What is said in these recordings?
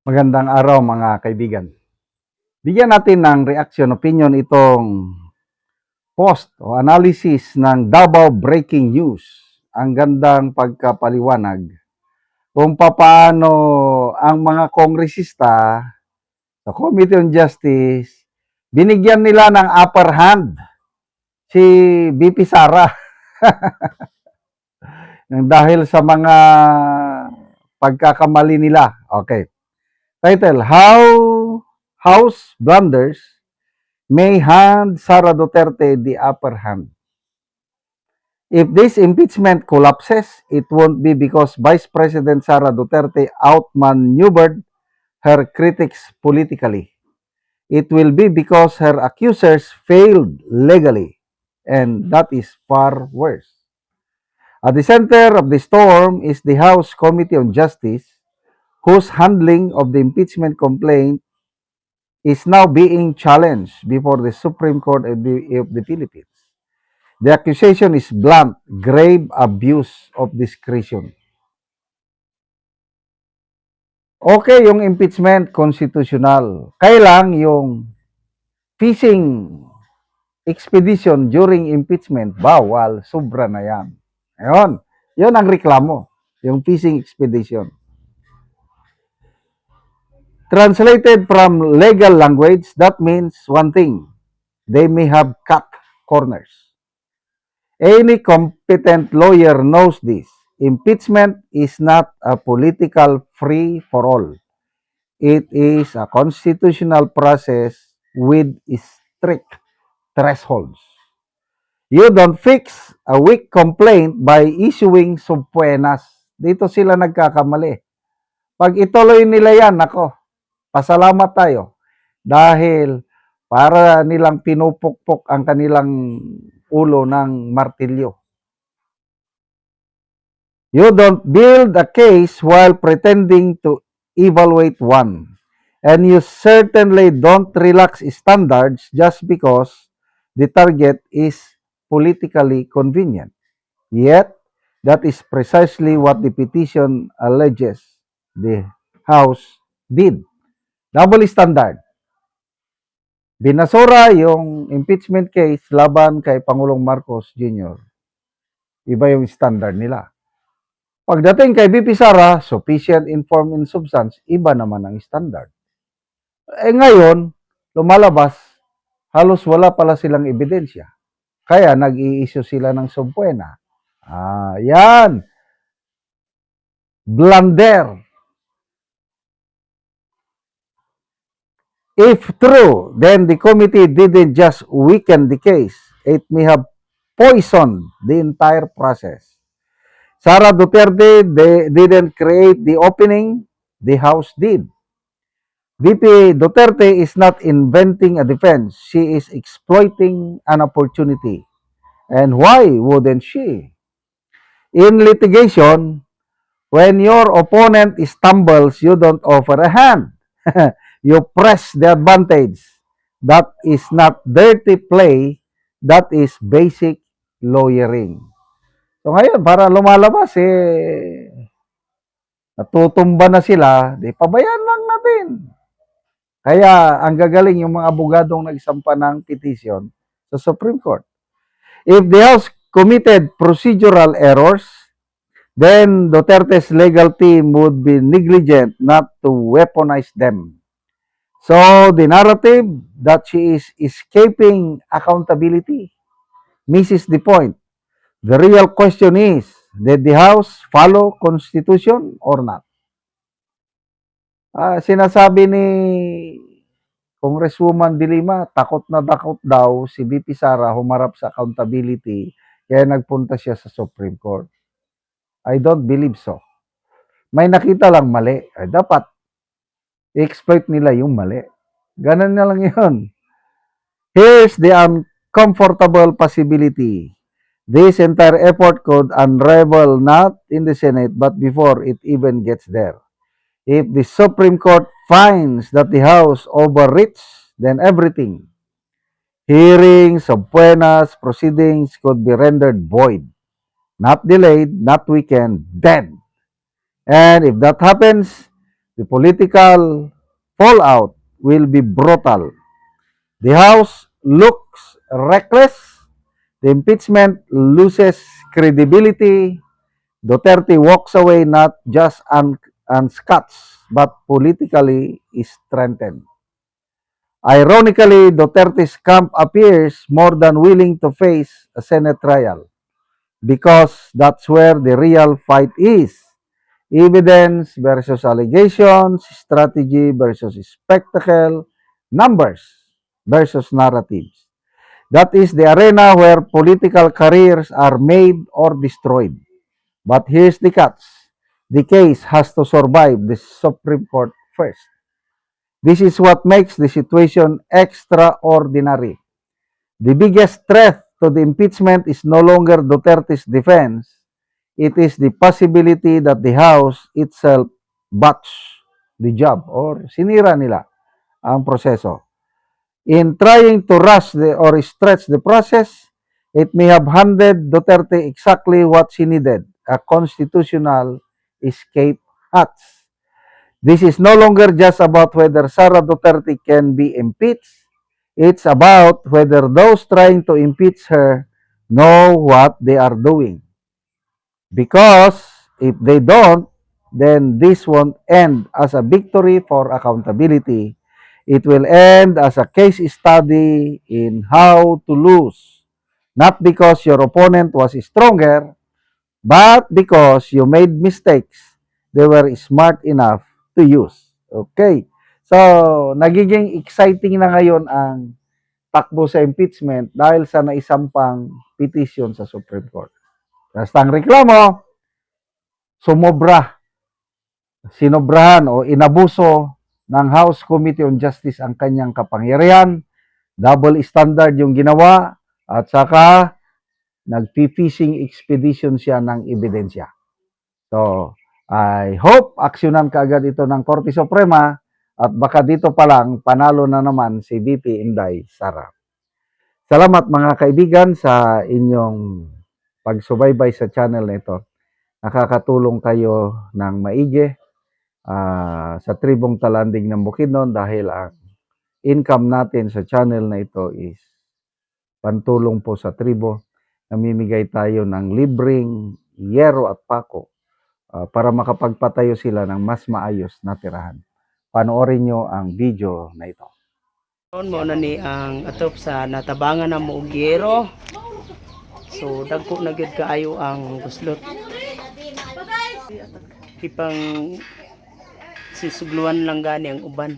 Magandang araw mga kaibigan. Bigyan natin ng reaction opinion itong post o analysis ng Davao Breaking News. Ang gandang pagkapaliwanag kung paano ang mga kongresista sa Committee on Justice binigyan nila ng upper hand si BP Sara dahil sa mga pagkakamali nila. Okay. Title, How House Blunders May Hand Sara Duterte the Upper Hand. If this impeachment collapses, it won't be because Vice President Sara Duterte outmaneuvered her critics politically. It will be because her accusers failed legally, and that is far worse. At the center of the storm is the House Committee on Justice, whose handling of the impeachment complaint is now being challenged before the Supreme Court of the Philippines. The accusation is blunt, grave abuse of discretion. Okay yung impeachment, constitutional. Kailang yung fishing expedition during impeachment, bawal, sobra na yan. Ayun, yun ang reklamo, yung fishing expedition. Translated from legal language, that means one thing. They may have cut corners. Any competent lawyer knows this. Impeachment is not a political free-for-all. It is a constitutional process with strict thresholds. You don't fix a weak complaint by issuing subpoenas. Dito sila nagkakamali. Pag ituloy nila yan, nako, pasalamat tayo. Dahil para nilang pinupukpok ang kanilang ulo ng martilyo. You don't build a case while pretending to evaluate one. And you certainly don't relax standards just because the target is politically convenient. Yet, that is precisely what the petition alleges the House did. Double standard. Binasura yung impeachment case laban kay Pangulong Marcos Jr. Iba yung standard nila. Pagdating kay BP Sara, sufficient informed in substance, iba naman ang standard. Ngayon, lumalabas, halos wala pala silang ebidensya. Kaya nag-i-issue sila ng subpoena. Yan. Blunder. If true, then the committee didn't just weaken the case. It may have poisoned the entire process. Sara Duterte didn't create the opening, the House did. VP Duterte is not inventing a defense. She is exploiting an opportunity. And why wouldn't she? In litigation, when your opponent stumbles, you don't offer a hand. You press the advantage. That is not dirty play. That is basic lawyering. So ngayon, para lumalabas, natutumba na sila, di pabayaan lang natin. Kaya ang gagaling yung mga abogadong nagsampa ng petition sa Supreme Court. If the House committed procedural errors, then Duterte's legal team would be negligent not to weaponize them. So the narrative that she is escaping accountability misses the point. The real question is, did the House follow Constitution or not? Sinasabi ni Congresswoman De Lima, takot na takot daw si BP Sara humarap sa accountability kaya nagpunta siya sa Supreme Court. I don't believe so. May nakita lang mali. Dapat i-exploit nila yung mali. Ganun na lang yun. Here's the uncomfortable possibility. This entire effort could unravel not in the Senate but before it even gets there. If the Supreme Court finds that the House overreached, then everything, hearings, subpoenas, proceedings could be rendered void. Not delayed, not weakened, dead. And if that happens, The political fallout will be brutal. The House looks reckless. The impeachment loses credibility. Duterte walks away not just unscathed, but politically strengthened. Ironically, Duterte's camp appears more than willing to face a Senate trial because that's where the real fight is. Evidence versus allegations, strategy versus spectacle, numbers versus narratives. That is the arena where political careers are made or destroyed. But here's the catch. The case has to survive the Supreme Court first. This is what makes the situation extraordinary. The biggest threat to the impeachment is no longer Duterte's defense. It is the possibility that the House itself botched the job or sinira nila ang proseso. In trying to rush or stretch the process, it may have handed Duterte exactly what she needed, a constitutional escape hatch. This is no longer just about whether Sara Duterte can be impeached. It's about whether those trying to impeach her know what they are doing. Because if they don't, then this won't end as a victory for accountability. It will end as a case study in how to lose. Not because your opponent was stronger, but because you made mistakes they were smart enough to use. Okay. So, nagiging exciting na ngayon ang takbo sa impeachment dahil sa naisampang petition sa Supreme Court. Basta ang reklamo, sumobra, sinobrahan o inabuso ng House Committee on Justice ang kanyang kapangyarihan, double standard yung ginawa, at saka nag-fishing expedition siya ng ebidensya. So, I hope aksyonan kaagad ito ng Korte Suprema at baka dito pa lang panalo na naman si VP Inday Sara. Salamat mga kaibigan sa inyong pagsubaybay sa channel na ito. Nakakatulong kayo ng maigi sa tribong talandig ng Bukidnon dahil ang income natin sa channel na ito is pantulong po sa tribo. Namimigay tayo ng libreng yero at pako para makapagpatayo sila ng mas maayos na tirahan. Panoorin nyo ang video na ito. Mo na ni ang atop sa natabangan na mo og yero. So dagko na gyud kaayo ang guslot. Ipang sisugluan lang gani ang uban.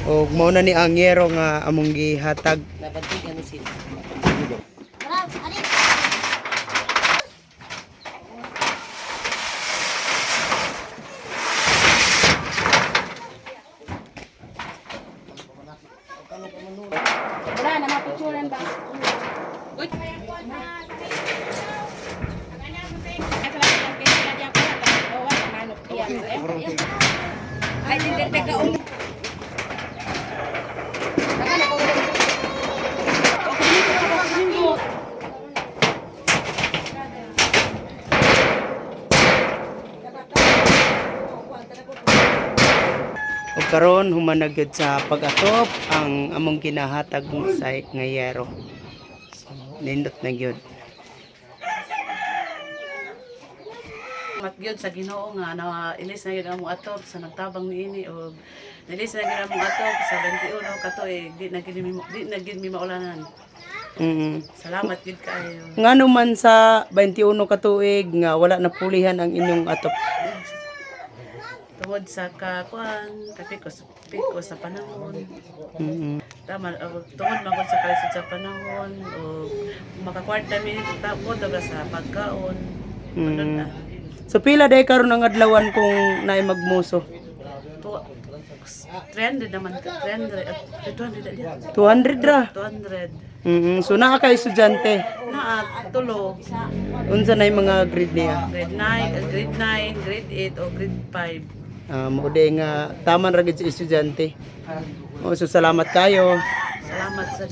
Og mao na ni ang yero nga among gihatag. Nabatigan ni sila. Wala na mapicturean ba? Ay, hindi teka O karon humanagad sa pag-atop ang among ginahatag sa ngayero. So, nindot na gyud. Magyod sa Ginoo nga na ilis na gyud ang among atop sa nagtabang niini o ilis na gyud among atop sa 21 katuig di na gyud mi maulanan. Salamat gid kaayo. Ngano man sa 21 ka tuig nga wala na pulihan ang inyong atop. Tungod sa kakuan, kapikos sa panahon. Tama, tungod man sa kalisod sa panahon o makakwarta mi tapos daga sa pagkaon. So pila day karon ang adlawan kung naay magmuso? 300 naman ka, 300, 200 200 ra. 200. So naa ka estudyante. Naa, tulo. Unsa nay mga grade niya? Grade 9, grade 8 o grade 5. Mauday nga taman ra gid sa estudyante. So salamat kayo. Salamat sa